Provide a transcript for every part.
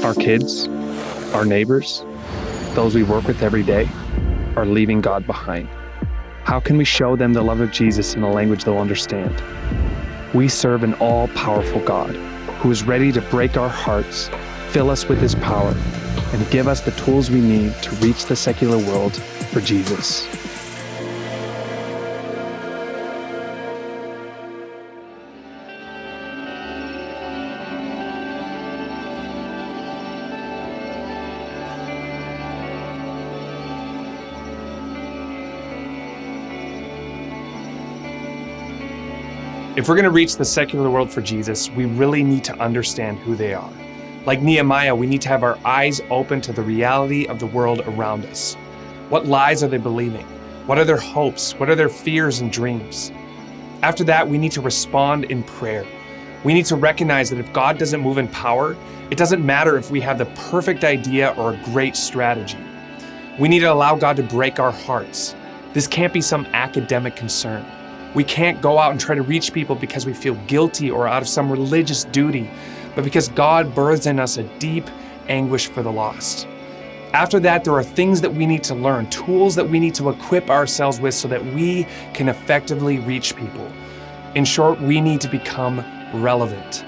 Our kids, our neighbors, those we work with every day, are leaving God behind. How can we show them the love of Jesus in a language they'll understand? We serve an all-powerful God who is ready to break our hearts, fill us with his power, and give us the tools we need to reach the secular world for Jesus. If we're going to reach the secular world for Jesus, we really need to understand who they are. Like Nehemiah, we need to have our eyes open to the reality of the world around us. What lies are they believing? What are their hopes? What are their fears and dreams? After that, we need to respond in prayer. We need to recognize that if God doesn't move in power, it doesn't matter if we have the perfect idea or a great strategy. We need to allow God to break our hearts. This can't be some academic concern. We can't go out and try to reach people because we feel guilty or out of some religious duty, but because God births in us a deep anguish for the lost. After that, there are things that we need to learn, tools that we need to equip ourselves with so that we can effectively reach people. In short, we need to become relevant.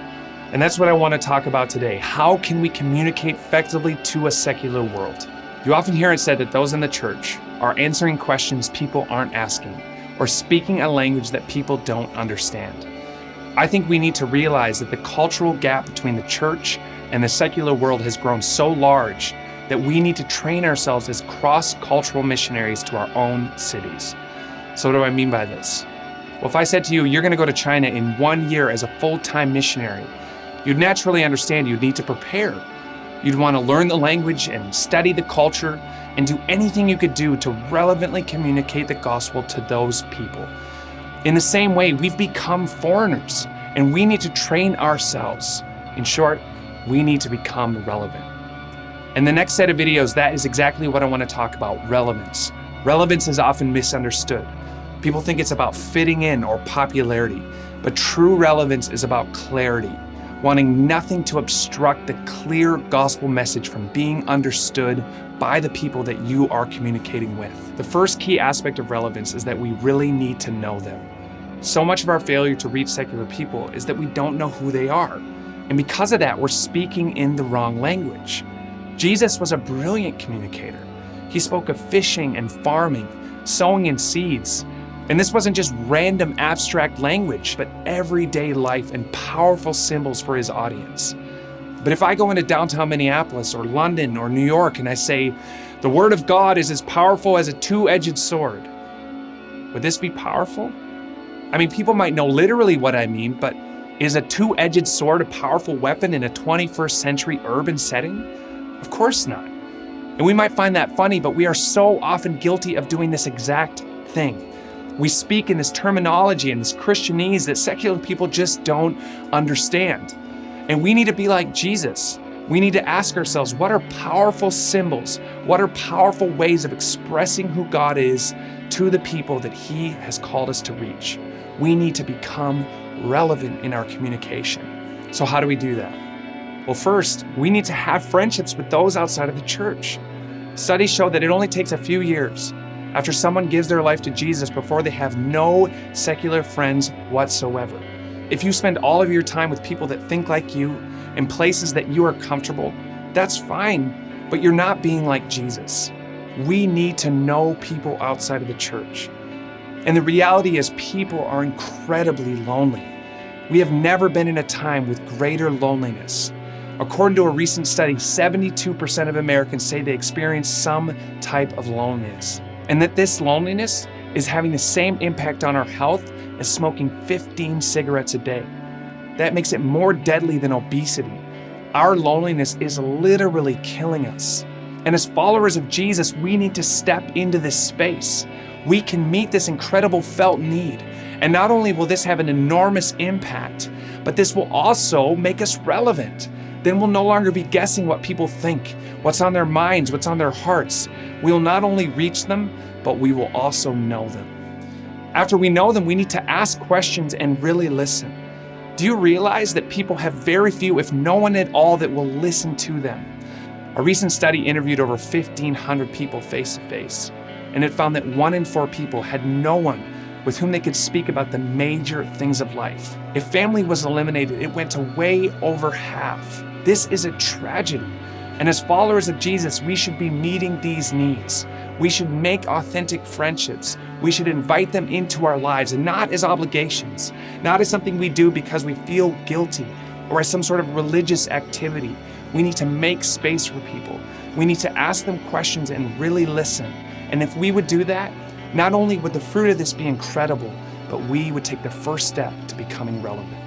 And that's what I want to talk about today. How can we communicate effectively to a secular world? You often hear it said that those in the church are answering questions people aren't asking, or speaking a language that people don't understand. I think we need to realize that the cultural gap between the church and the secular world has grown so large that we need to train ourselves as cross-cultural missionaries to our own cities. So what do I mean by this? Well, if I said to you, you're gonna go to China in 1 year as a full-time missionary, you'd naturally understand you'd need to prepare. You'd wanna learn the language and study the culture and do anything you could do to relevantly communicate the gospel to those people. In the same way, we've become foreigners and we need to train ourselves. In short, we need to become relevant. In the next set of videos, that is exactly what I want to talk about, relevance. Relevance is often misunderstood. People think it's about fitting in or popularity, but true relevance is about clarity, wanting nothing to obstruct the clear gospel message from being understood by the people that you are communicating with. The first key aspect of relevance is that we really need to know them. So much of our failure to reach secular people is that we don't know who they are. And because of that, we're speaking in the wrong language. Jesus was a brilliant communicator. He spoke of fishing and farming, sowing in seeds. And this wasn't just random abstract language, but everyday life and powerful symbols for his audience. But if I go into downtown Minneapolis or London or New York and I say, the word of God is as powerful as a two-edged sword, would this be powerful? I mean, people might know literally what I mean, but is a two-edged sword a powerful weapon in a 21st century urban setting? Of course not. And we might find that funny, but we are so often guilty of doing this exact thing. We speak in this terminology and this Christianese that secular people just don't understand. And we need to be like Jesus. We need to ask ourselves, what are powerful symbols? What are powerful ways of expressing who God is to the people that he has called us to reach? We need to become relevant in our communication. So how do we do that? Well, first, we need to have friendships with those outside of the church. Studies show that it only takes a few years after someone gives their life to Jesus before they have no secular friends whatsoever. If you spend all of your time with people that think like you in places that you are comfortable, that's fine, but you're not being like Jesus. We need to know people outside of the church. And the reality is people are incredibly lonely. We have never been in a time with greater loneliness. According to a recent study, 72% of Americans say they experience some type of loneliness, and that this loneliness is having the same impact on our health as smoking 15 cigarettes a day. That makes it more deadly than obesity. Our loneliness is literally killing us. And as followers of Jesus, we need to step into this space. We can meet this incredible felt need. And not only will this have an enormous impact, but this will also make us relevant. Then we'll no longer be guessing what people think, what's on their minds, what's on their hearts. We will not only reach them, but we will also know them. After we know them, we need to ask questions and really listen. Do you realize that people have very few, if no one at all, that will listen to them? A recent study interviewed over 1,500 people face to face, and it found that 1 in 4 people had no one with whom they could speak about the major things of life. If family was eliminated, it went to way over half. This is a tragedy. And as followers of Jesus, we should be meeting these needs. We should make authentic friendships. We should invite them into our lives, and not as obligations, not as something we do because we feel guilty or as some sort of religious activity. We need to make space for people. We need to ask them questions and really listen. And if we would do that, not only would the fruit of this be incredible, but we would take the first step to becoming relevant.